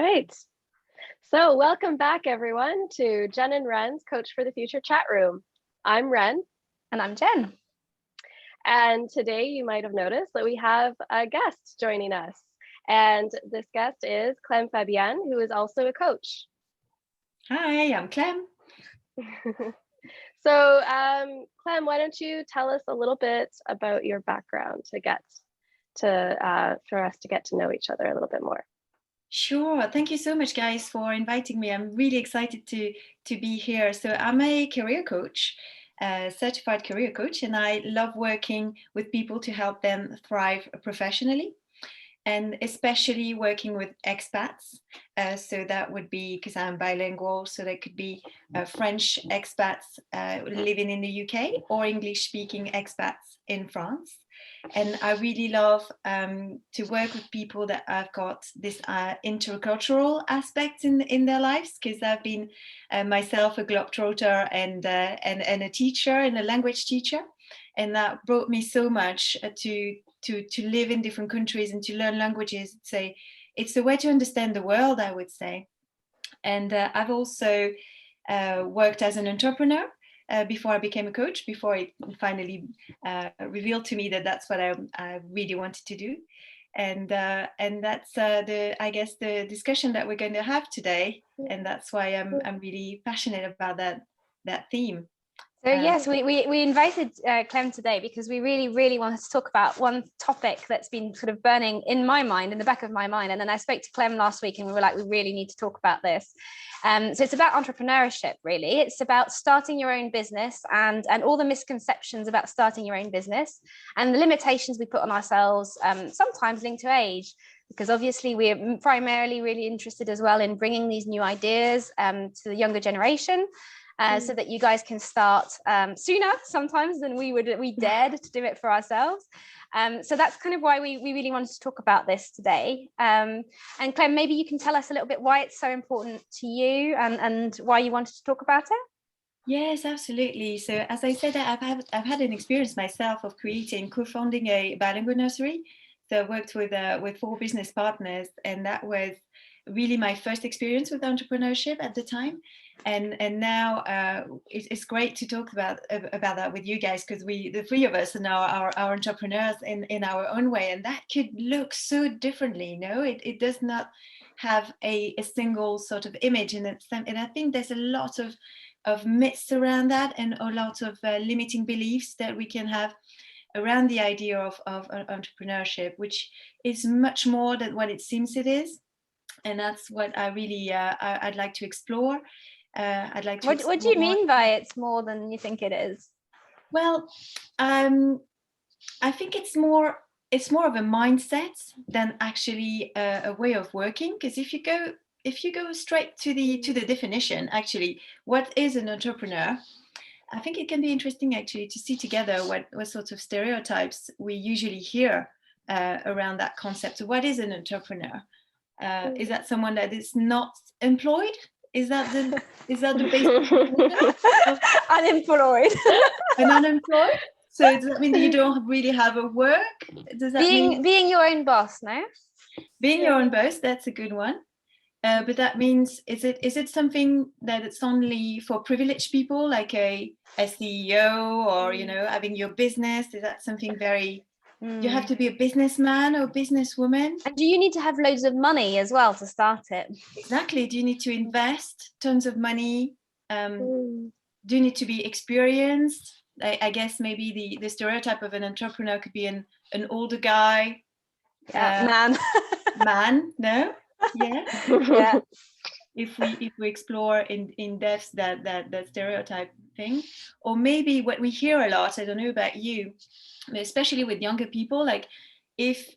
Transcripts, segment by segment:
right. So welcome back, everyone, to Jen and Ren's Coach for the Future chat room. I'm Ren. And I'm Jen. And today you might have noticed that we have a guest joining us. And this guest is Clem Fabienne, who is also a coach. Hi, I'm Clem. So, Clem, why don't you tell us a little bit about your background for us to get to know each other a little bit more. Sure. Thank you so much, guys, for inviting me. I'm really excited to be here. So I'm a career coach, a certified career coach, and I love working with people to help them thrive professionally, and especially working with expats. So that would be, because I'm bilingual, so that could be French expats living in the UK or English-speaking expats in France. And I really love to work with people that have got this intercultural aspect in their lives, because I've been myself a globetrotter and a teacher and a language teacher, and that brought me so much to live in different countries and to learn languages. It's a way to understand the world, I would say. And I've also worked as an entrepreneur before I became a coach, before it finally revealed to me that that's what I really wanted to do. And that's the discussion that we're going to have today. And that's why I'm really passionate about that theme. So yes, we invited Clem today because we really wanted to talk about one topic that's been sort of burning in my mind, in the back of my mind. And then I spoke to Clem last week and we were like, we really need to talk about this. So it's about entrepreneurship, really. It's about starting your own business and all the misconceptions about starting your own business and the limitations we put on ourselves, sometimes linked to age. Because obviously we're primarily really interested as well in bringing these new ideas to the younger generation. So that you guys can start sooner sometimes than we dared to do it for ourselves. So that's kind of why we really wanted to talk about this today. And Clem, maybe you can tell us a little bit why it's so important to you and why you wanted to talk about it. Yes, absolutely. So as I said, I've had an experience myself of co-founding a bilingual nursery. So I worked with 4 business partners, and that was really my first experience with entrepreneurship at the time. And now it's great to talk about that with you guys, because the 3 of us are now our entrepreneurs in our own way, and that could look so differently. It does not have a single sort of image, and I think there's a lot of myths around that, and a lot of limiting beliefs that we can have around the idea of entrepreneurship, which is much more than what it seems it is. And that's what I really I'd like to explore. What do you mean by it's more than you think it is? Well, I think it's more of a mindset than actually a way of working. Because if you go straight to the definition, actually, what is an entrepreneur? I think it can be interesting actually to see together what sorts of stereotypes we usually hear around that concept. So what is an entrepreneur? Is that someone that is not employed? Is that the basic unemployed? And unemployed? So does that mean that you don't really have a work? Does that mean being your own boss? No, being your own boss. That's a good one. But that means is it something that it's only for privileged people, like a CEO, or having your business? Is that something very? You have to be a businessman or businesswoman. And do you need to have loads of money as well to start it? Exactly. Do you need to invest tons of money? Do you need to be experienced? I guess maybe the stereotype of an entrepreneur could be an older guy. Man. Man, no? Yeah. Yeah. If we explore in depth that stereotype thing, or maybe what we hear a lot, I don't know about you, especially with younger people, like if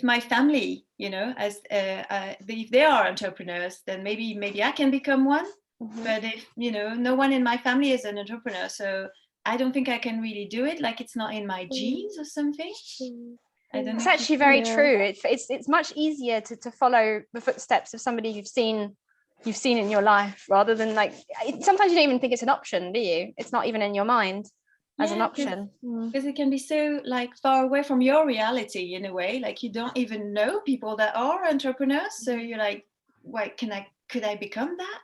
my family, if they are entrepreneurs, then maybe I can become one. Mm-hmm. But if no one in my family is an entrepreneur, so I don't think I can really do it. Like it's not in my genes or something. I don't know. It's actually very true. It's much easier to follow the footsteps of somebody you've seen in your life, rather than sometimes you don't even think it's an option, do you? It's not even in your mind as an option, because it can be so far away from your reality in a way. Like you don't even know people that are entrepreneurs, so you're like, could I become that?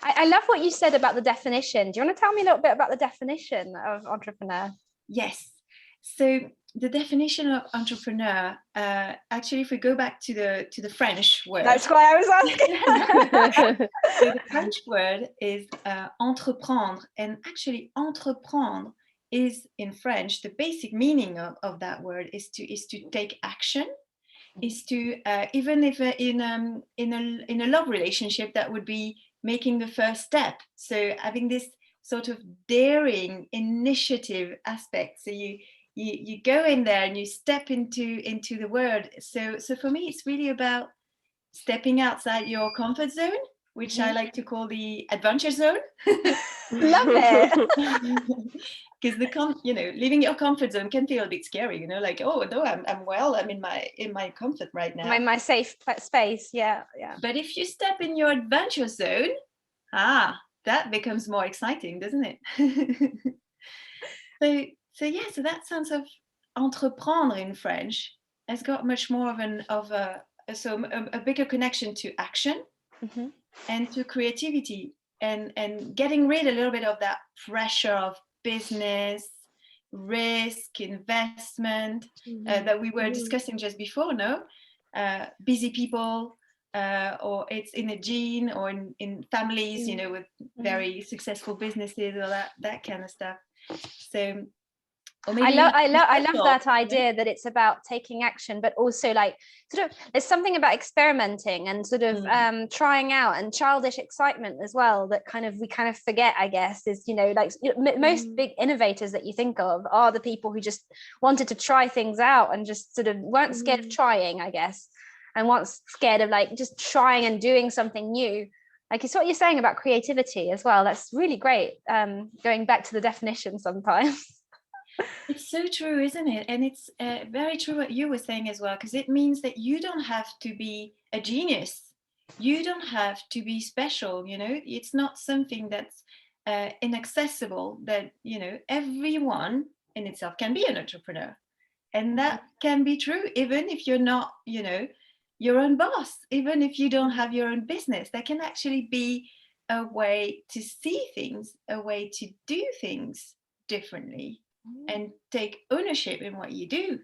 I love what you said about the definition. Do you want to tell me a little bit about the definition of entrepreneur? Yes. So the definition of entrepreneur, actually, if we go back to the French word. That's why I was asking. So the French word is entreprendre, and actually entreprendre is in French, the basic meaning of that word is to take action, is to even if in a love relationship, that would be making the first step. So having this sort of daring initiative aspect. So you go in there and you step into the word. So for me, it's really about stepping outside your comfort zone, which I like to call the adventure zone. Love it. Because leaving your comfort zone can feel a bit scary, like, oh no, I'm in my comfort right now. My safe space. Yeah. But if you step in your adventure zone, that becomes more exciting, doesn't it? So that sense of entreprendre in French has got much more of a bigger connection to action and to creativity, and getting rid a little bit of that pressure of business, risk, investment that we were discussing just before. Busy people, or it's in a gene, or in families, with very successful businesses, or that kind of stuff. So I love that idea that it's about taking action, but also like sort of there's something about experimenting and sort of trying out, and childish excitement as well, that we kind of forget, I guess, is most big innovators that you think of are the people who just wanted to try things out and just sort of weren't scared of trying, I guess, and weren't scared of like just trying and doing something new. Like, it's what you're saying about creativity as well. That's really great. Going back to the definition sometimes. It's so true, isn't it? And it's very true what you were saying as well, because it means that you don't have to be a genius. You don't have to be special, It's not something that's inaccessible, that, everyone in itself can be an entrepreneur. And that can be true even if you're not, your own boss, even if you don't have your own business. That can actually be a way to see things, a way to do things differently, and take ownership in what you do.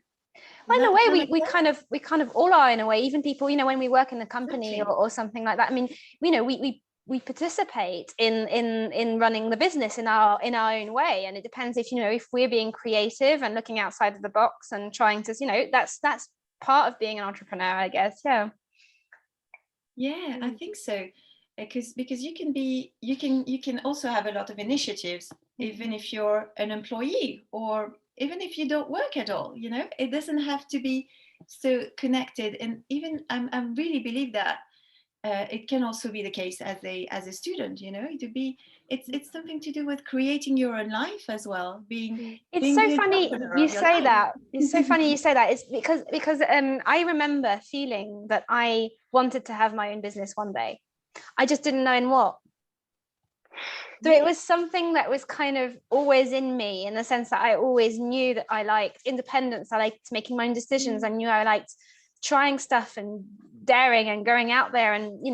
Well, in a way, we kind of all are, in a way. Even people, when we work in a company or something like that. I mean, we participate in running the business in our own way, and it depends if we're being creative and looking outside of the box and trying to, that's part of being an entrepreneur, I guess. Yeah, I think so, because you can also have a lot of initiatives, even if you're an employee, or even if you don't work at all. It doesn't have to be so connected. And even I really believe that it can also be the case as a student. It's something to do with creating your own life as well. It's so funny you say that. It's so funny you say that. It's because I remember feeling that I wanted to have my own business one day. I just didn't know in what. So it was something that was kind of always in me, in the sense that I always knew that I liked independence. I liked making my own decisions. I knew I liked trying stuff and daring and going out there, and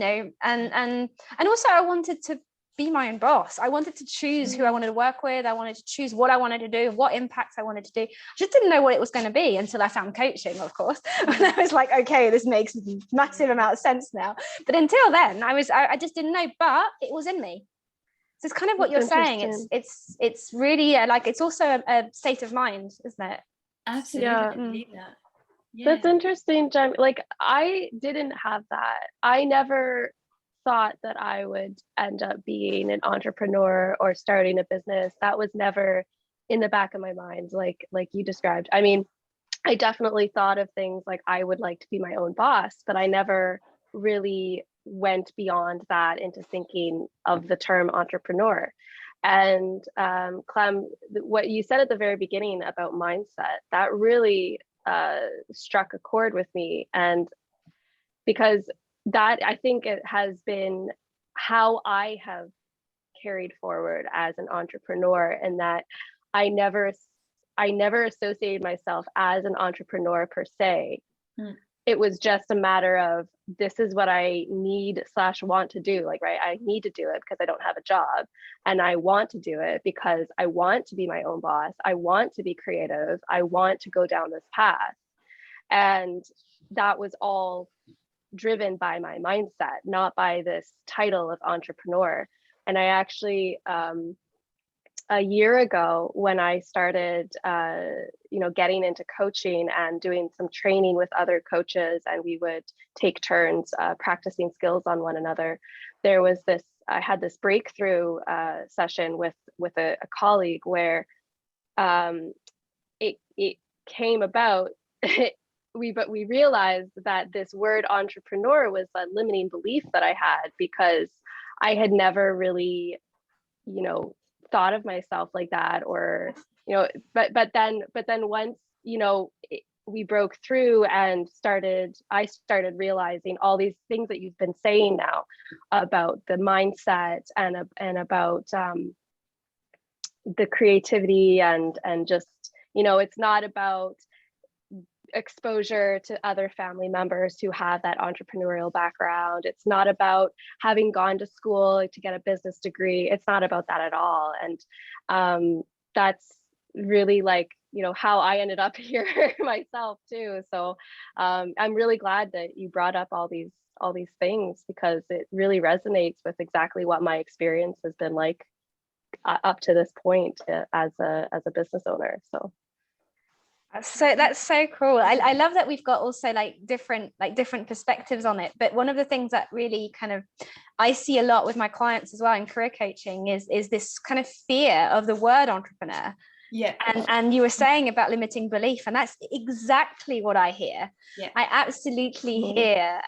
and also I wanted to be my own boss. I wanted to choose who I wanted to work with. I wanted to choose what I wanted to do, what impact I wanted to do. I just didn't know what it was going to be until I found coaching, of course. And I was like, okay, this makes massive amount of sense now. But until then, I just didn't know, but it was in me. So it's kind of what you're saying. It's really like, it's also a state of mind, isn't it? Absolutely. I believe that. That's interesting, Jem. Like, I didn't have that. I never thought that I would end up being an entrepreneur or starting a business. That was never in the back of my mind, like you described. I mean, I definitely thought of things like I would like to be my own boss, but I never really went beyond that into thinking of the term entrepreneur. And Clem, what you said at the very beginning about mindset, that really struck a chord with me. And because that, I think it has been how I have carried forward as an entrepreneur, and that I never associated myself as an entrepreneur per se, it was just a matter of, this is what I need / want to do. Like, right, I need to do it because I don't have a job, and I want to do it because I want to be my own boss. I want to be creative. I want to go down this path. And that was all driven by my mindset, not by this title of entrepreneur. And I actually, a year ago, when I started, getting into coaching and doing some training with other coaches, and we would take turns practicing skills on one another, I had this breakthrough session with a colleague where it came about. We realized that this word entrepreneur was a limiting belief that I had, because I had never really, thought of myself like that, or, but then once, we broke through and I started realizing all these things that you've been saying now about the mindset and about the creativity and just, it's not about exposure to other family members who have that entrepreneurial background. It's not about having gone to school to get a business degree. It's not about that at all. And that's really like, how I ended up here myself too. So I'm really glad that you brought up all these things, because it really resonates with exactly what my experience has been like up to this point as a business owner. So that's so cool. I love that we've got also different perspectives on it. But one of the things that really kind of I see a lot with my clients as well in career coaching is this kind of fear of the word entrepreneur. Yeah. And you were saying about limiting belief, and that's exactly what I hear. Yeah. I absolutely hear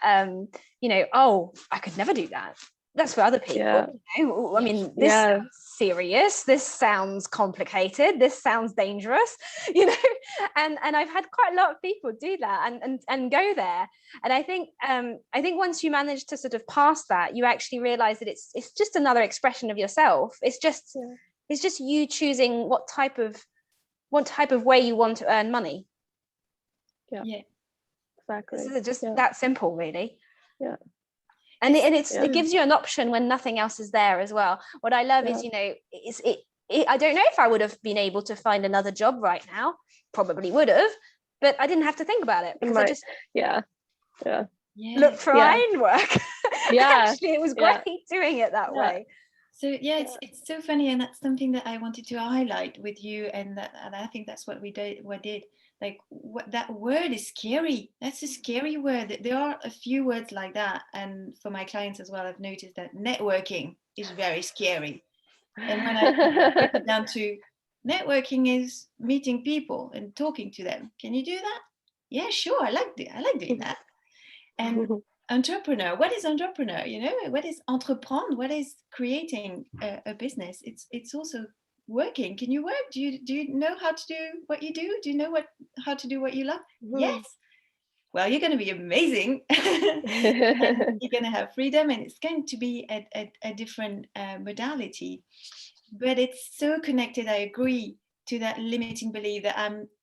oh, I could never do that. That's for other people. Yeah. I mean, this sounds serious. This sounds complicated. This sounds dangerous, and I've had quite a lot of people do that and go there. And I think once you manage to sort of pass that, you actually realize that it's just another expression of yourself. It's just you choosing what type of way you want to earn money. Yeah. Exactly. It's just that simple, really. Yeah. And it gives you an option when nothing else is there as well. What I love is, I don't know if I would have been able to find another job right now. Probably would have, but I didn't have to think about it, because I just looked for my own work. Yeah. Actually, it was great doing it that way. So it's so funny, and that's something that I wanted to highlight with you, and I think that's what we did. Like, that word is scary. That's a scary word. There are a few words like that, and for my clients as well, I've noticed that networking is very scary. And when I break it down to networking is meeting people and talking to them. Can you do that? Yeah, sure. I like doing that. And entrepreneur, what is entrepreneur? What is entreprendre? What is creating a business? It's also working. Can you work? Do you know how to do what you do? Do you know how to do what you love? Yes. Well, you're going to be amazing. And you're going to have freedom, and it's going to be a different modality, but it's so connected. I agree to that limiting belief that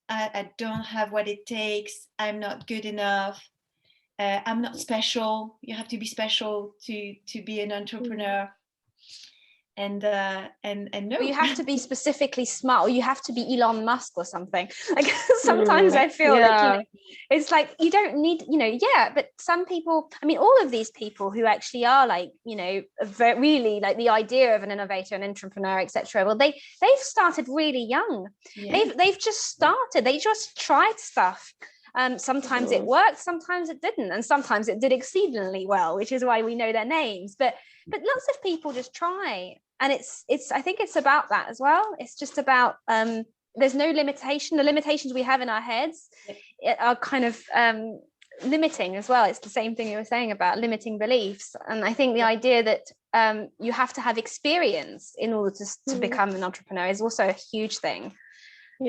I don't have what it takes. I'm not good enough. I'm not special. You have to be special to be an entrepreneur. And no, well, you have to be specifically smart, or you have to be Elon Musk or something. Like, sometimes I feel like it's like you don't need, but some people, I mean, all of these people who actually are like, really like the idea of an innovator, an entrepreneur, etc. Well, they've started really young. They've just started. They just tried stuff. Sometimes it worked, sometimes it didn't, and sometimes it did exceedingly well, which is why we know their names. But lots of people just try, and it's I think it's about that as well. It's just about there's no limitation. The limitations we have in our heads are kind of limiting as well. It's the same thing you were saying about limiting beliefs. And I think the idea that you have to have experience in order to become an entrepreneur is also a huge thing.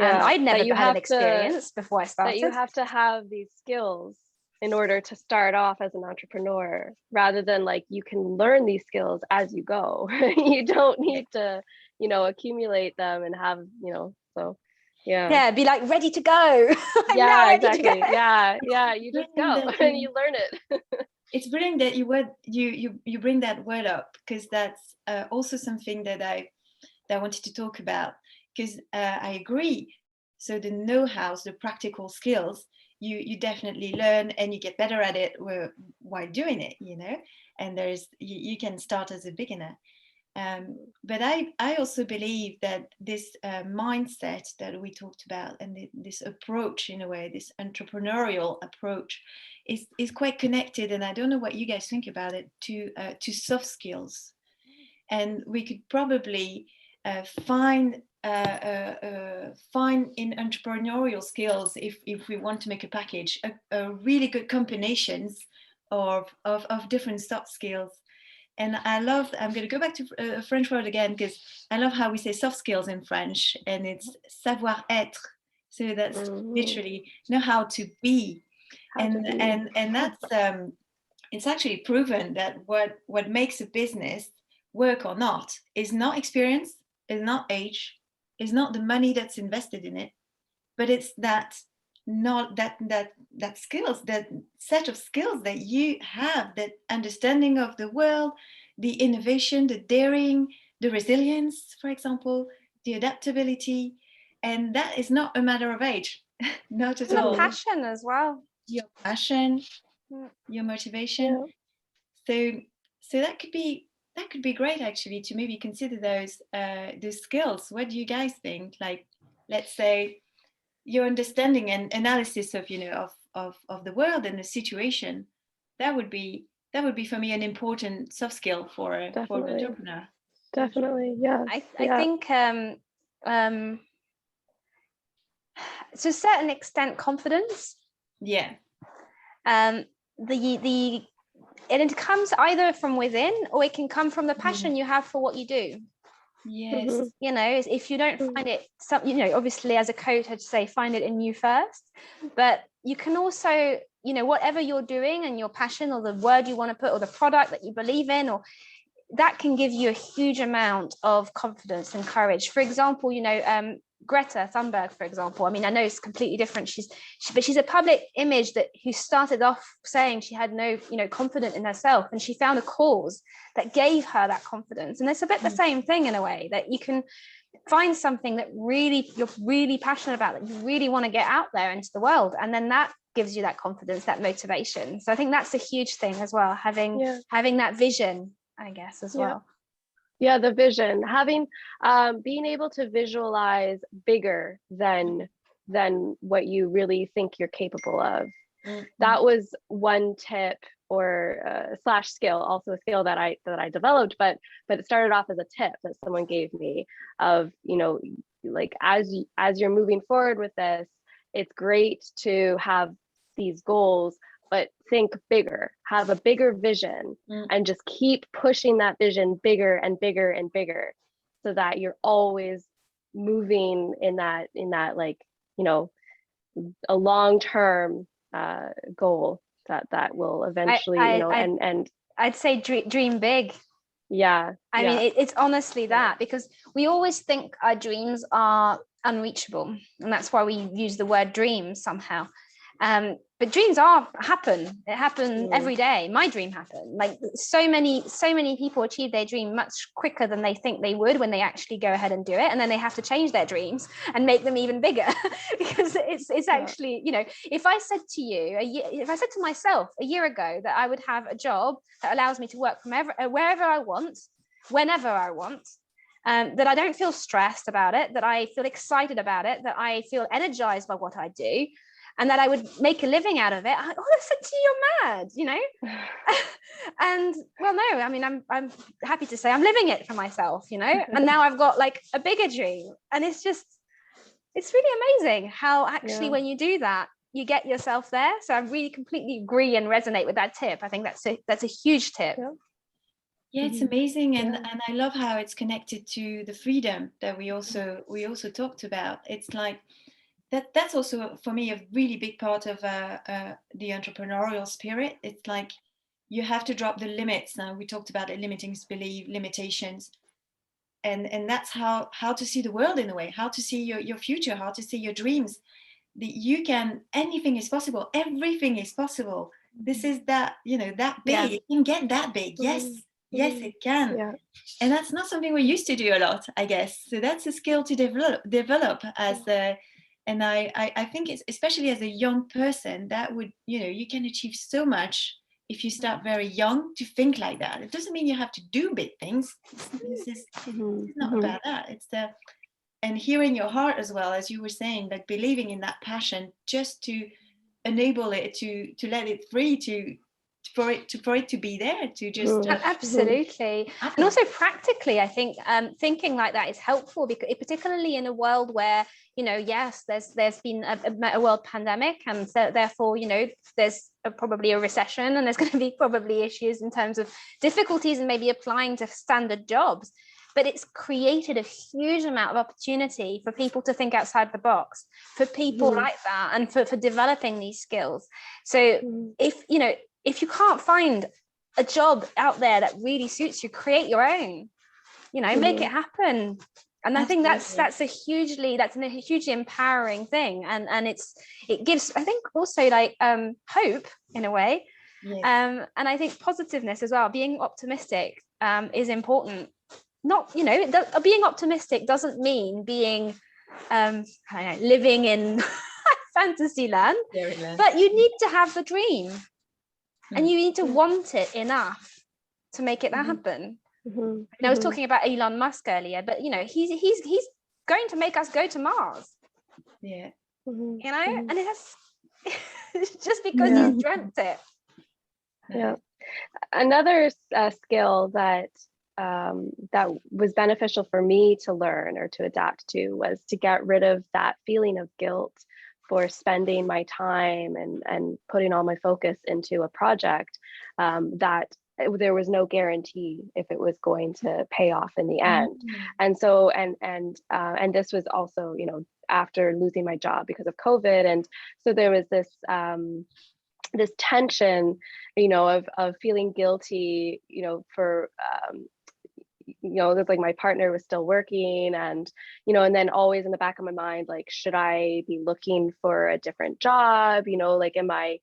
I'd never had an experience before I started. That you have to have these skills in order to start off as an entrepreneur, rather than like you can learn these skills as you go. You don't need to, accumulate them and have, so Yeah. Be like ready to go. I'm now Yeah, ready to go. exactly. Yeah. You just go Brilliant that and you learn it. it's brilliant that you bring that word up, because that's also something that I wanted to talk about, because I agree. So the know-hows, the practical skills, you definitely learn and you get better at it while doing it, and you can start as a beginner. But I also believe that this mindset that we talked about, and this approach, in a way, this entrepreneurial approach, is quite connected. And I don't know what you guys think about it, to soft skills. And we could probably find in entrepreneurial skills, if we want to make a package, a really good combinations of different soft skills. And I'm going to go back to a French word again, because I love how we say soft skills in French, and it's savoir-être. So that's literally know how to be. And that's it's actually proven that what makes a business work or not is not experience, is not age, is not the money that's invested in it, but it's that not that skills, that set of skills that you have, that understanding of the world, the innovation, the daring, the resilience, for example, the adaptability. And that is not a matter of age. Not at And the all. passion as well. Your passion, your motivation. So that could be great, actually, to maybe consider those skills. What do you guys think? Like, let's say your understanding and analysis of of the world and the situation. That would be for me an important soft skill for an entrepreneur. Definitely. Yes. I think to a certain extent, confidence. Yeah. It comes either from within, or it can come from the passion you have for what you do. Yes. If you don't find it, obviously as a coach, I'd say find it in you first, but you can also, whatever you're doing and your passion, or the word you want to put, or the product that you believe in, or that can give you a huge amount of confidence and courage. For example, Greta Thunberg, for example. I mean, I know it's completely different. But she's a public image who started off saying she had no, confidence in herself, and she found a cause that gave her that confidence. And it's a bit the same thing, in a way, that you can find something that you're really passionate about, that you really want to get out there into the world, and then that gives you that confidence, that motivation. So I think that's a huge thing as well, having that vision, I guess, as well. Yeah, the vision, having being able to visualize bigger than what you really think you're capable of. That was one tip, or slash skill, also a skill that I developed, but it started off as a tip that someone gave me of, like, as you're moving forward with this, it's great to have these goals, but think bigger, have a bigger vision, and just keep pushing that vision bigger and bigger and bigger, so that you're always moving in that like, a long-term goal that will eventually, and I'd say dream big. I mean, it's honestly that, because we always think our dreams are unreachable, and that's why we use the word dream somehow. But dreams happen. It happens every day. My dream happened. Like so many people achieve their dream much quicker than they think they would when they actually go ahead and do it. And then they have to change their dreams and make them even bigger because it's actually, if I said to myself a year ago that I would have a job that allows me to work from wherever I want, whenever I want, that I don't feel stressed about it, that I feel excited about it, that I feel energized by what I do, and that I would make a living out of it, I would have said to you, you're mad, And well, no, I mean, I'm happy to say I'm living it for myself, and now I've got like a bigger dream, and it's really amazing how actually when you do that, you get yourself there. So I really completely agree and resonate with that tip. I think that's a huge tip. Yeah, it's amazing, and I love how it's connected to the freedom that we also talked about. It's like that's also for me a really big part of the entrepreneurial spirit. It's like you have to drop the limits. Now we talked about limiting belief, limitations. and that's how to see the world in a way, how to see your future, how to see your dreams. You can, anything is possible, everything is possible. This is that, that big. Yeah. It can get that big. Yes, yes, it can. Yeah. And that's not something we used to do a lot, I guess. So that's a skill to develop as a, and I think it's, especially as a young person, that would, you can achieve so much if you start very young to think like that. It doesn't mean you have to do big things. It's not about that. It's and hearing your heart as well, as you were saying, like believing in that passion, just to enable it, to let it free, for it to be there, to just absolutely. happen. And also practically, I think thinking like that is helpful, because particularly in a world where, yes, there's been a world pandemic, and so therefore, there's probably a recession, and there's going to be probably issues in terms of difficulties and maybe applying to standard jobs. But it's created a huge amount of opportunity for people to think outside the box, for people like that, and for developing these skills. So if you can't find a job out there that really suits you, create your own, make it happen. And I think that's a hugely empowering thing. And it gives, I think, also like hope in a way. Yes. And I think positiveness as well, being optimistic is important. Not, being optimistic doesn't mean being living in fantasy land, but you need to have the dream. And you need to want it enough to make it happen. And I was talking about Elon Musk earlier, but he's going to make us go to Mars. Yeah. And it's just because he's dreamt it. Yeah. Another skill that was beneficial for me to learn or to adapt to was to get rid of that feeling of guilt for spending my time and putting all my focus into a project that there was no guarantee if it was going to pay off in the end. And so and this was also, after losing my job because of COVID. And so there was this this tension, of feeling guilty, for it's like my partner was still working, and and then always in the back of my mind, like, should I be looking for a different job? Like, am I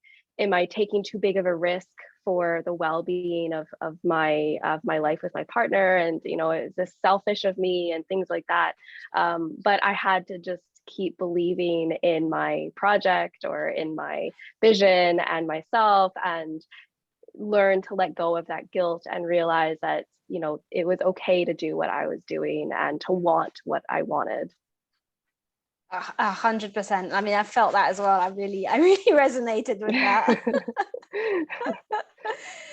taking too big of a risk for the well-being of my life with my partner? And is this selfish of me, and things like that. But I had to just keep believing in my project or in my vision and myself, and learn to let go of that guilt and realize that it was okay to do what I was doing and to want what I wanted. 100%. I mean, I felt that as well. I really resonated with that.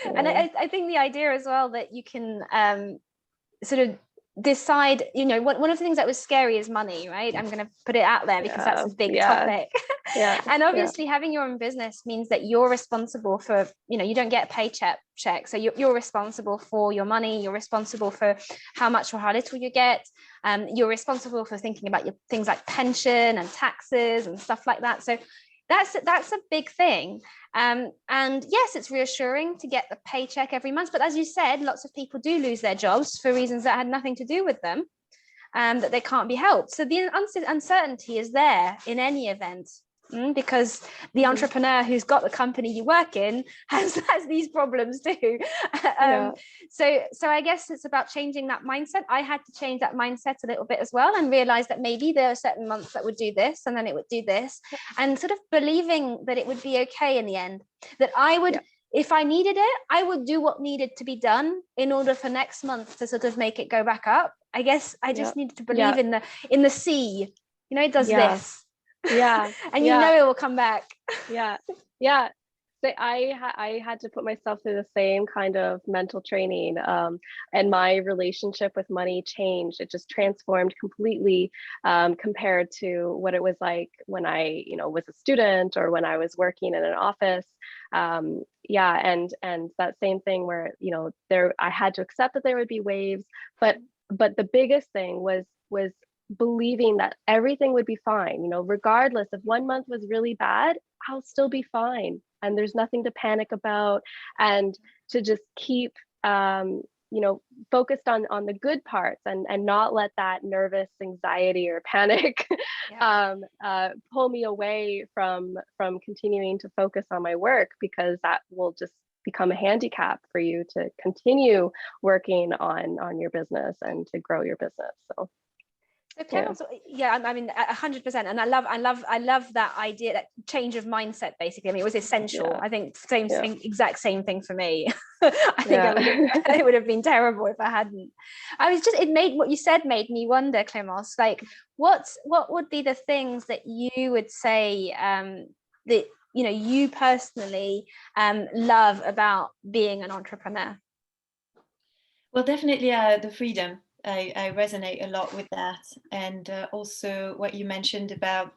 And I think the idea as well that you can sort of decide, one of the things that was scary is money, right? I'm going to put it out there because that's a big topic. And obviously having your own business means that you're responsible for, you don't get a paycheck. So you're responsible for your money. You're responsible for how much or how little you get. You're responsible for thinking about your things like pension and taxes and stuff like that. So that's a big thing. And yes, it's reassuring to get the paycheck every month. But as you said, lots of people do lose their jobs for reasons that had nothing to do with them, that they can't be helped. So the uncertainty is there in any event. Because the entrepreneur who's got the company you work in has these problems too. So I guess it's about changing that mindset. I had to change that mindset a little bit as well, and realize that maybe there are certain months that would do this, and then it would do this, and sort of believing that it would be okay in the end, that I would, if I needed it, I would do what needed to be done in order for next month to sort of make it go back up. I guess I just needed to believe in the sea, it does this. And it will come back. So I had to put myself through the same kind of mental training, and my relationship with money changed. It just transformed completely, compared to what it was like when I was a student or when I was working in an office. And that same thing where I had to accept that there would be waves, but the biggest thing was believing that everything would be fine, regardless if one month was really bad, I'll still be fine. And there's nothing to panic about, and to just keep focused on the good parts, and not let that nervous anxiety or panic pull me away from continuing to focus on my work, because that will just become a handicap for you to continue working on your business and to grow your business. So I mean, 100%, and I love that idea, that change of mindset. Basically, I mean, it was essential. I think exact same thing for me. I think it would have been terrible if I hadn't. What you said made me wonder, Clémence, like what would be the things that you would say that you personally love about being an entrepreneur? Well, definitely the freedom. I resonate a lot with that, and also what you mentioned about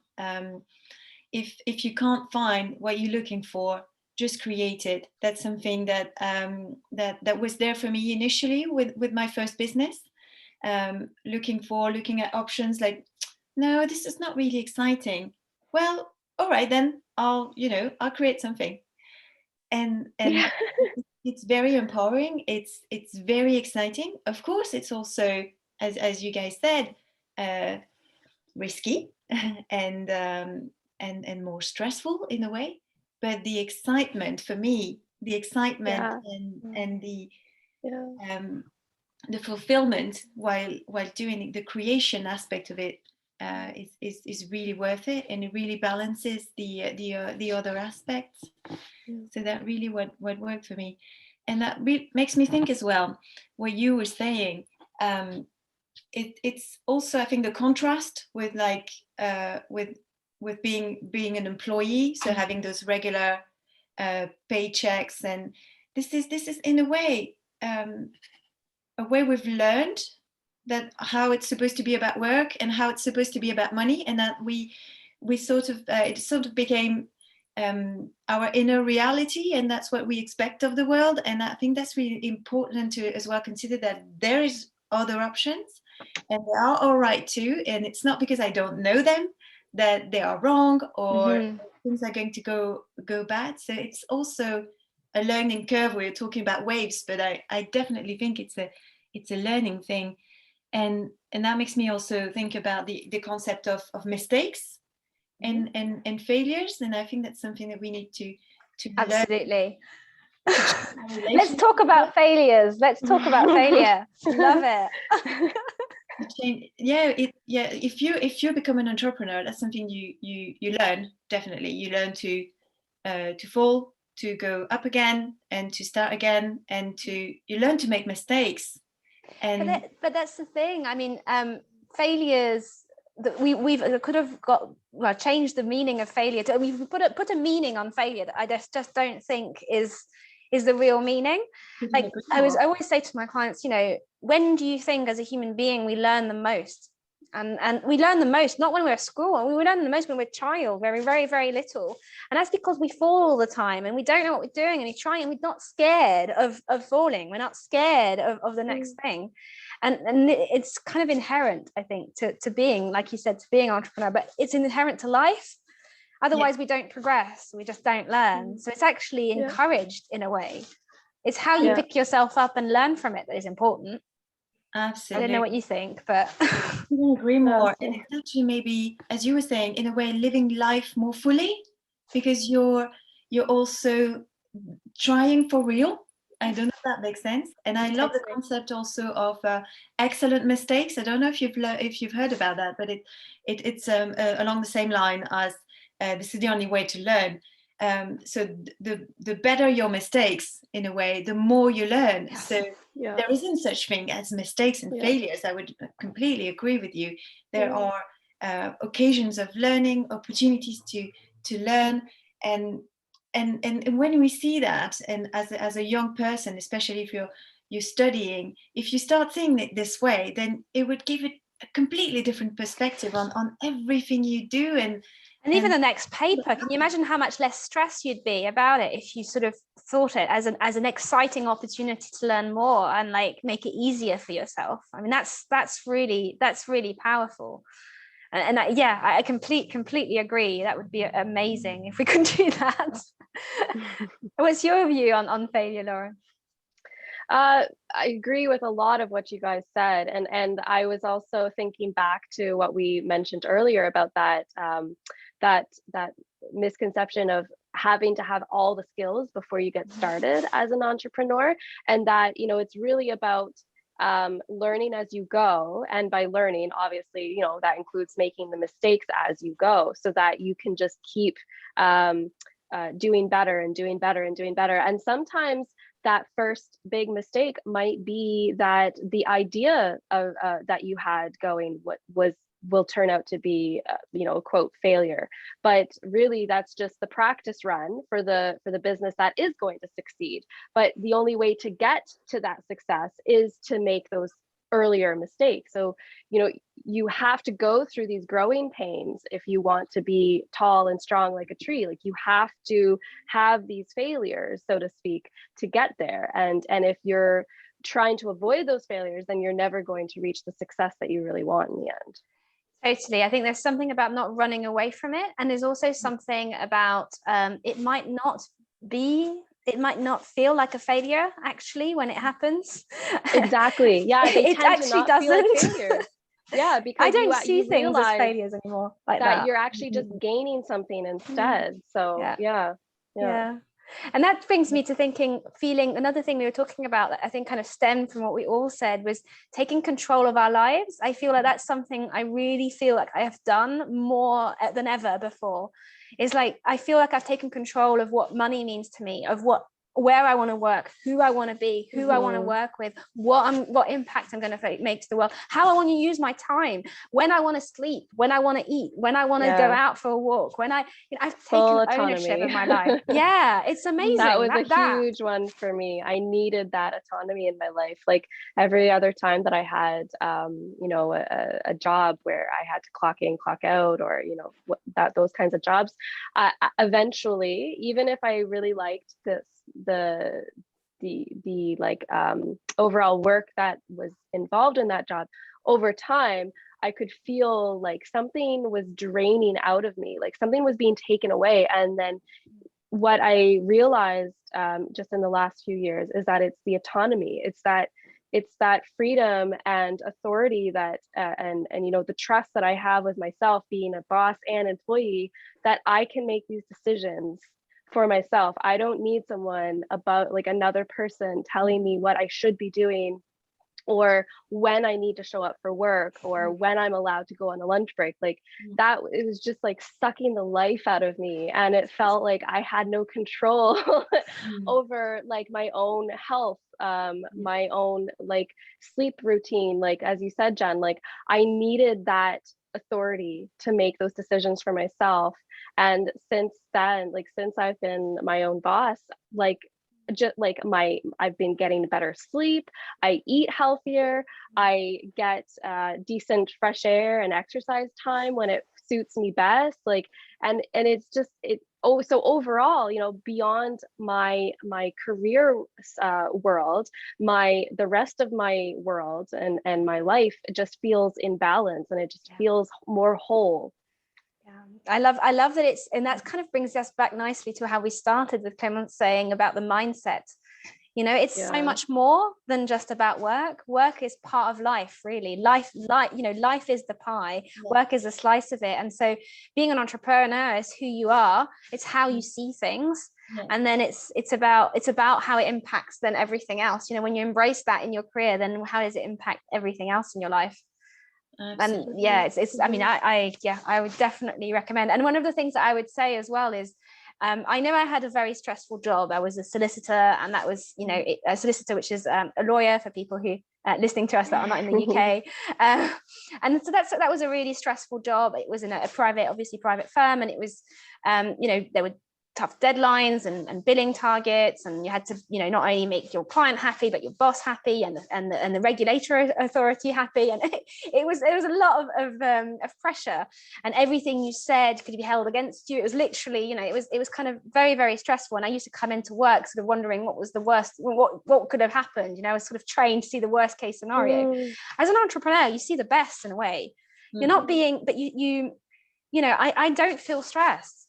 if you can't find what you're looking for, just create it. That's something that that was there for me initially with my first business. Looking at options like, no, this is not really exciting. Well, all right then, I'll create something, and it's very empowering. It's very exciting. Of course, it's also, as you guys said, risky and more stressful in a way. But the excitement for me, and the fulfillment while doing the creation aspect of it is really worth it, and it really balances the other aspects. So that really what worked for me, and that makes me think as well what you were saying. It's also, I think, the contrast with with being an employee, so having those regular paychecks, and this is in a way we've learned that how it's supposed to be about work and how it's supposed to be about money, and that we sort of it sort of became our inner reality, and that's what we expect of the world. And I think that's really important to as well consider that there is other options, and they are all right too. And it's not because I don't know them that they are wrong, or things are going to go bad. So it's also a learning curve. We're talking about waves, but I definitely think it's a learning thing. And that makes me also think about the concept of mistakes and failures. And I think that's something that we need to absolutely learn. Let's talk about failures. Let's talk about failure. Love it. If you become an entrepreneur, that's something you learn. Definitely, you learn to fall, to go up again, and to start again, and you learn to make mistakes. And but that's the thing. I mean, failures that we could have changed the meaning of failure. We've put a meaning on failure that I just don't think is the real meaning. Like I always say to my clients, when do you think as a human being we learn the most? And we learn the most not when we're at school. We learn the most when we're a child, very, very, very little. And that's because we fall all the time and we don't know what we're doing, and we try, and we're not scared of falling. We're not scared of the next thing. And it's kind of inherent, I think, to being, like you said, to being an entrepreneur, but it's inherent to life. Otherwise, we don't progress. We just don't learn. So it's actually encouraged in a way. It's how you pick yourself up and learn from it that is important. Absolutely. I don't know what you think, but I couldn't agree more. And it's actually maybe, as you were saying, in a way, living life more fully, because you're also trying for real. I don't know if that makes sense. And I love the concept also of excellent mistakes. I don't know if you've heard about that, but it's along the same line as this is the only way to learn. So the better your mistakes, in a way, the more you learn. So there isn't such thing as mistakes and failures. I would completely agree with you. There are occasions of learning, opportunities to learn, and when we see that, and as a young person, especially if you're studying, if you start seeing it this way, then it would give it a completely different perspective on everything you do. And even the next paper, can you imagine how much less stress you'd be about it if you sort of thought it as an exciting opportunity to learn more and like make it easier for yourself? I mean, that's really powerful. And I completely agree. That would be amazing if we could do that. What's your view on failure, Lauren? I agree with a lot of what you guys said, and I was also thinking back to what we mentioned earlier about that misconception of having to have all the skills before you get started as an entrepreneur, and that it's really about learning as you go. And by learning, obviously, that includes making the mistakes as you go, so that you can just keep doing better and doing better and doing better. And sometimes that first big mistake might be that the idea of that you had going will turn out to be a quote failure, but really that's just the practice run for the business that is going to succeed. But the only way to get to that success is to make those earlier mistakes. So you have to go through these growing pains if you want to be tall and strong like a tree. Like, you have to have these failures, so to speak, to get there. And if you're trying to avoid those failures, then you're never going to reach the success that you really want in the end. Totally. I think there's something about not running away from it. And there's also something about it might not feel like a failure actually when it happens. Exactly. Yeah, it actually doesn't. Feel like failures. Yeah, because I don't see things as failures anymore like that. You're actually just gaining something instead. So yeah. And that brings me to feeling another thing we were talking about that I think kind of stemmed from what we all said, was taking control of our lives. I feel like that's something I really feel like I have done more than ever before. Is like, I feel like I've taken control of what money means to me, of where I want to work, who I want to be, who I want to work with, what impact I'm going to make to the world, how I want to use my time, when I want to sleep, when I want to eat, when I want to go out for a walk, when I've taken ownership of my life. Yeah, it's amazing. That was a huge one for me. I needed that autonomy in my life. Like, every other time that I had a job where I had to clock in, clock out, or those kinds of jobs, eventually, even if I really liked the overall work that was involved in that job, over time I could feel like something was draining out of me, like something was being taken away. And then what I realized just in the last few years is that it's the autonomy, it's that freedom and authority that and the trust that I have with myself, being a boss and employee, that I can make these decisions for myself. I don't need someone about, like, another person telling me what I should be doing, or when I need to show up for work, or when I'm allowed to go on a lunch break. Like, that, it was just like sucking the life out of me, and it felt like I had no control over like my own health, my own like sleep routine. Like, as you said, Jen, like, I needed that authority to make those decisions for myself. And since then, like, since I've been my own boss, like, just like I've been getting better sleep, I eat healthier, I get decent fresh air and exercise time when it suits me best. Like, and it's just so overall, beyond my career world, the rest of my world and my life just feels in balance, and it just feels more whole. I love that and that kind of brings us back nicely to how we started with Clemence saying about the mindset. It's so much more than just about work. Work is part of life, really. Life is the pie. Work is a slice of it. And so being an entrepreneur is who you are. It's how you see things. And then it's about how it impacts then everything else. When you embrace that in your career, then how does it impact everything else in your life? Absolutely. And it's I mean, I would definitely recommend. And one of the things that I would say as well is, I know I had a very stressful job. I was a solicitor, and that was, a solicitor, which is a lawyer for people who listening to us that are not in the UK. And so that was a really stressful job. It was in a private firm, and it was, there were tough deadlines and billing targets, and you had to not only make your client happy but your boss happy, and the regulatory authority happy, and it was a lot of pressure, and everything you said could be held against you. It was literally it was kind of very, very stressful. And I used to come into work sort of wondering what was the worst, what could have happened. I was sort of trained to see the worst case scenario. As an entrepreneur, you see the best in a way. You're not being, but I don't feel stressed.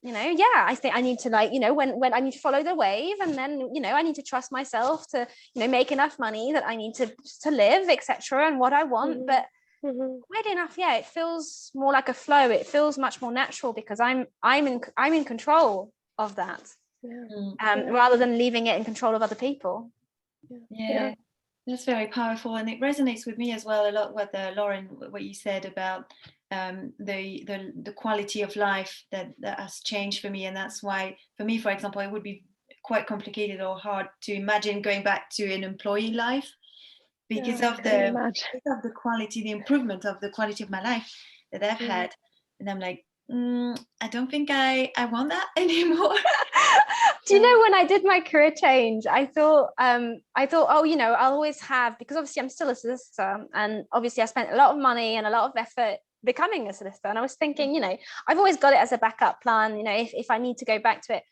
I think I need to, like, when I need to follow the wave, and then I need to trust myself to make enough money that I need to live, etc., and what I want. But weird enough, it feels more like a flow. It feels much more natural because I'm in control of that, rather than leaving it in control of other people. Yeah. That's very powerful, and it resonates with me as well a lot. What Lauren, what you said about the quality of life that has changed for me, and that's why, for me, for example, it would be quite complicated or hard to imagine going back to an employee life because of the quality, the improvement of the quality of my life that I've had, and I'm like, I don't think I want that anymore. Do you know, when I did my career change, I thought, oh, I'll always have, because obviously I'm still a solicitor, and obviously I spent a lot of money and a lot of effort becoming a solicitor. And I was thinking, I've always got it as a backup plan, if I need to go back to it.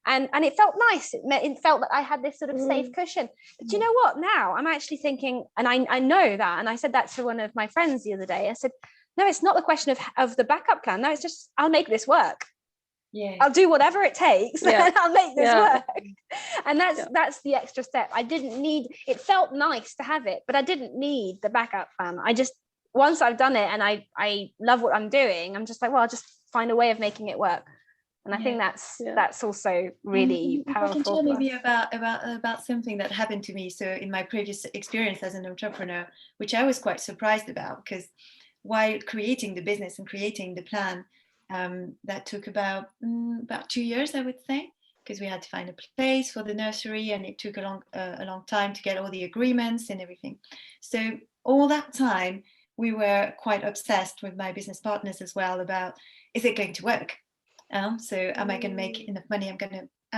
And it felt nice. It felt that I had this sort of safe cushion. But you know what? Now I'm actually thinking, and I know that, and I said that to one of my friends the other day. I said, no, it's not the question of the backup plan. No, it's just, I'll make this work. Yeah, I'll do whatever it takes, and I'll make this work. And that's the extra step. I didn't need, it felt nice to have it, but I didn't need the backup plan. I just, once I've done it and I love what I'm doing, I'm just like, well, I'll just find a way of making it work. And I think that's also really powerful. I can tell maybe about something that happened to me. So in my previous experience as an entrepreneur, which I was quite surprised about, because while creating the business and creating the plan, that took about 2 years, I would say, because we had to find a place for the nursery, and it took a long time to get all the agreements and everything. So all that time, we were quite obsessed with my business partners as well about, is it going to work? So am I going to make enough money? Am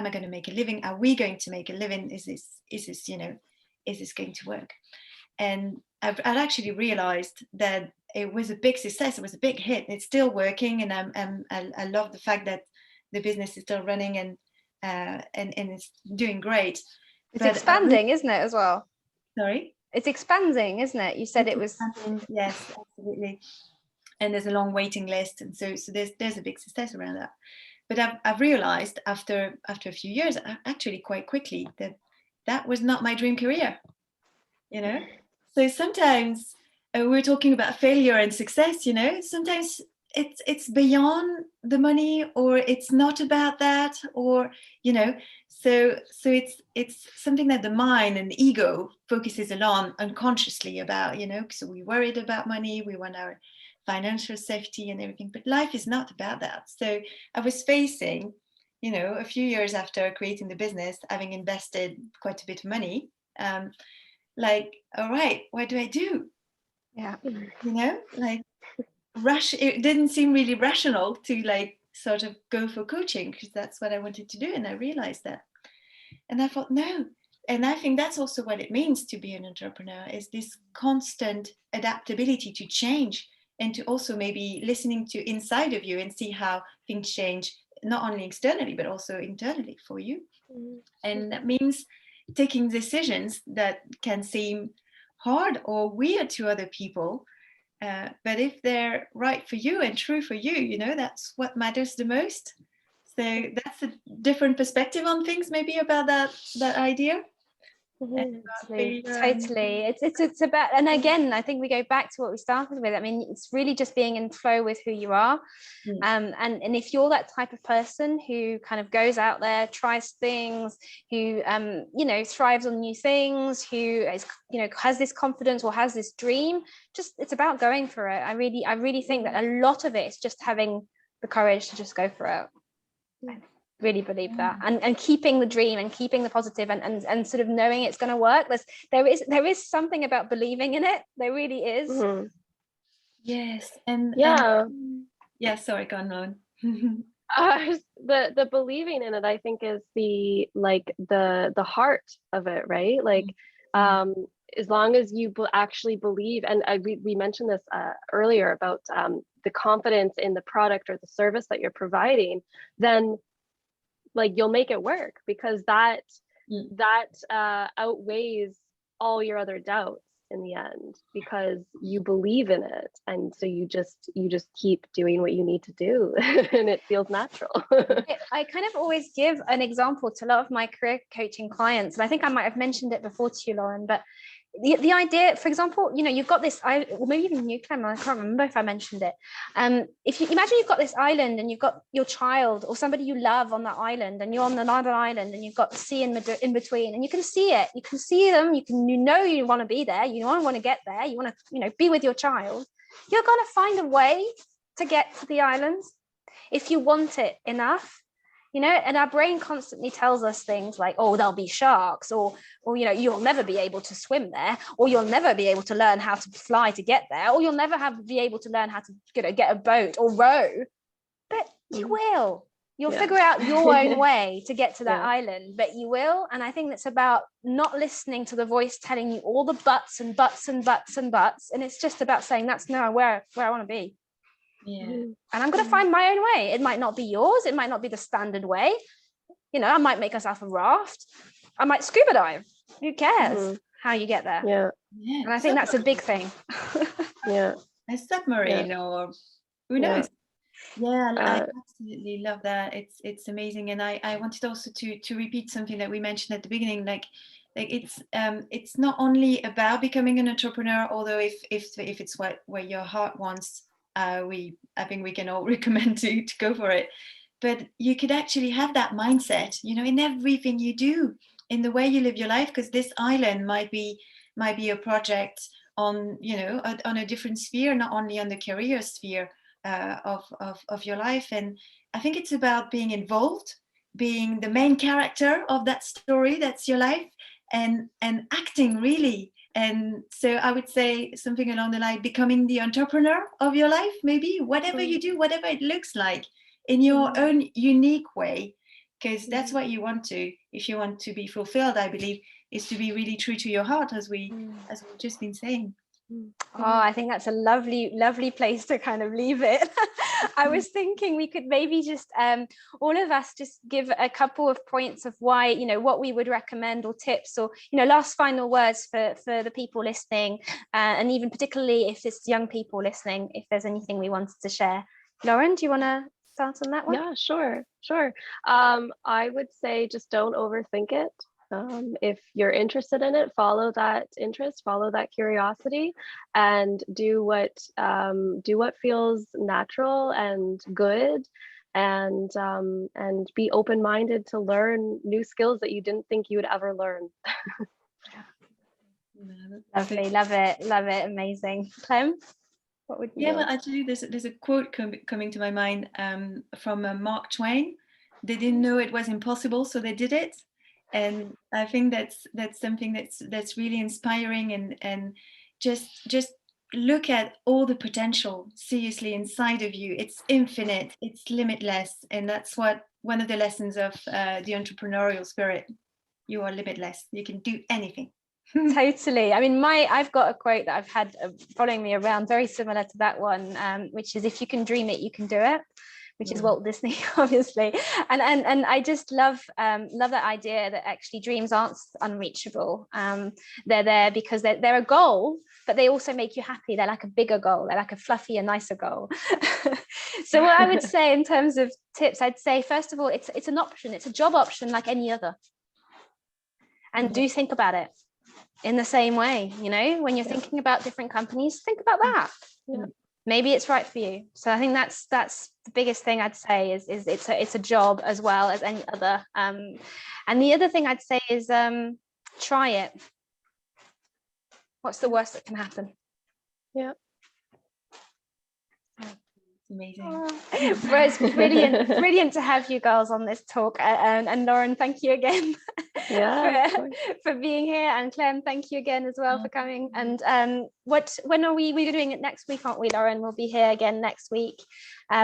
I going to make a living? Are we going to make a living? Is this going to work? And I'd actually realized that it was a big success. It was a big hit. It's still working, and I love the fact that the business is still running and it's doing great. It's expanding, isn't it, as well? Sorry? It's expanding, isn't it? You said it was. Yes, absolutely. And there's a long waiting list, and so there's a big success around that. But I've realized after a few years, actually quite quickly, that was not my dream career. So sometimes we're talking about failure and success. Sometimes it's beyond the money, or it's not about that, or so it's something that the mind and the ego focuses a lot unconsciously about. So we're worried about money, we want our financial safety and everything, but life is not about that. So I was facing, a few years after creating the business, having invested quite a bit of money, like, all right, what do I do? Yeah. It didn't seem really rational to like sort of go for coaching, because that's what I wanted to do. And I realized that. And I thought, no. And I think that's also what it means to be an entrepreneur, is this constant adaptability to change, and to also maybe listening to inside of you and see how things change, not only externally, but also internally for you. And that means taking decisions that can seem hard or weird to other people. But if they're right for you and true for you, that's what matters the most. So that's a different perspective on things, maybe, about that idea. Totally. It's about, and again, I think we go back to what we started with. I mean, it's really just being in flow with who you are. And if you're that type of person who kind of goes out there, tries things, who thrives on new things, who is has this confidence or has this dream, just, it's about going for it. I really think that a lot of it is just having the courage to just go for it. Really believe that, and keeping the dream and keeping the positive, and sort of knowing it's going to work. There is something about believing in it. There really is. Yes. And sorry, go on. The believing in it, I think, is the heart of it, right? Like, as long as you actually believe, and we mentioned this earlier about the confidence in the product or the service that you're providing, then like you'll make it work, because that outweighs all your other doubts. in the end because you believe in it, and so you just keep doing what you need to do and it feels natural. I kind of always give an example to a lot of my career coaching clients, and I think I might have mentioned it before to you, Lauren, but the idea, for example, you've got this, or maybe even you, Clem, I can't remember if I mentioned it. If you imagine you've got this island and you've got your child or somebody you love on that island, and you're on another island and you've got the sea in between, and you can see it, you can see them, you want to be there, you want to get there, you want to, be with your child. You're going to find a way to get to the islands if you want it enough. And our brain constantly tells us things like, oh, there'll be sharks, or you'll never be able to swim there, or you'll never be able to learn how to fly to get there, or you'll never be able to learn how to get a boat or row. But you will. You'll figure out your own way to get to that island, but you will. And I think it's about not listening to the voice telling you all the buts and buts and buts and buts. And it's just about saying, that's no where I want to be. Yeah. And I'm going to find my own way. It might not be yours. It might not be the standard way. I might make myself a raft. I might scuba dive. Who cares how you get there? Yeah. And I think that's a big thing. Yeah. A submarine or who knows? Yeah, I Uh, absolutely love that. It's amazing. And I wanted also to repeat something that we mentioned at the beginning, like it's not only about becoming an entrepreneur, although if it's where your heart wants, I think we can all recommend to go for it. But you could actually have that mindset, in everything you do, in the way you live your life, because this island might be a project on, on a different sphere, not only on the career sphere of your life. And I think it's about being involved, being the main character of that story that's your life, and acting really. And so I would say something along the line, becoming the entrepreneur of your life, maybe, whatever you do, whatever it looks like, in your own unique way, because that's what you want to, if you want to be fulfilled, I believe, is to be really true to your heart, as we've just been saying. Oh, I think that's a lovely, lovely place to kind of leave it. I was thinking we could maybe just all of us just give a couple of points of why, what we would recommend, or tips, or last final words for the people listening, and even particularly if it's young people listening, if there's anything we wanted to share. Lauren, do you want to start on that one? Yeah, sure. I would say just don't overthink it. If you're interested in it, follow that interest, follow that curiosity, and do what feels natural and good, and be open-minded to learn new skills that you didn't think you would ever learn. Lovely, love it, amazing. Clem, what would you? Yeah, well, actually, there's a quote coming to my mind from Mark Twain. They didn't know it was impossible, so they did it. And I think that's something that's really inspiring, and just look at all the potential seriously inside of you. It's infinite, it's limitless, and that's one of the lessons of the entrepreneurial spirit. You are limitless. You can do anything. Totally. I mean, I've got a quote that I've had following me around, very similar to that one, which is, if you can dream it, you can do it, which is Walt Disney, obviously. And I just love that idea that actually dreams aren't unreachable. They're there because they're a goal, but they also make you happy. They're like a bigger goal. They're like a fluffier, nicer goal. So what I would say in terms of tips, I'd say, first of all, it's an option. It's a job option like any other. And do think about it in the same way, when you're thinking about different companies, think about that. Maybe it's right for you. So I think that's the biggest thing I'd say is it's a job as well as any other. And the other thing I'd say is try it. What's the worst that can happen? Yeah. Amazing. Well, it's brilliant to have you girls on this talk, and Lauren, thank you again for being here, and Clem, thank you again as well for coming. And when are we doing it next week, aren't we, Lauren? We'll be here again next week,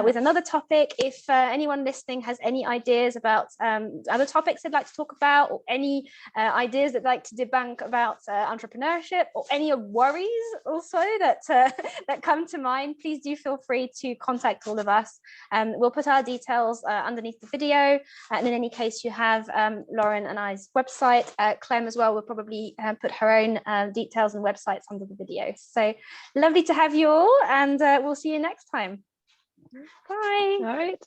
with another topic. If anyone listening has any ideas about other topics they'd like to talk about, or any ideas they'd like to debunk about entrepreneurship, or any worries also that that come to mind, please do feel free to contact all of us. We'll put our details underneath the video, and in any case you have Lauren and I's website. Clem as well will probably put her own details and websites under the video. So lovely to have you all, and we'll see you next time. Bye. All right.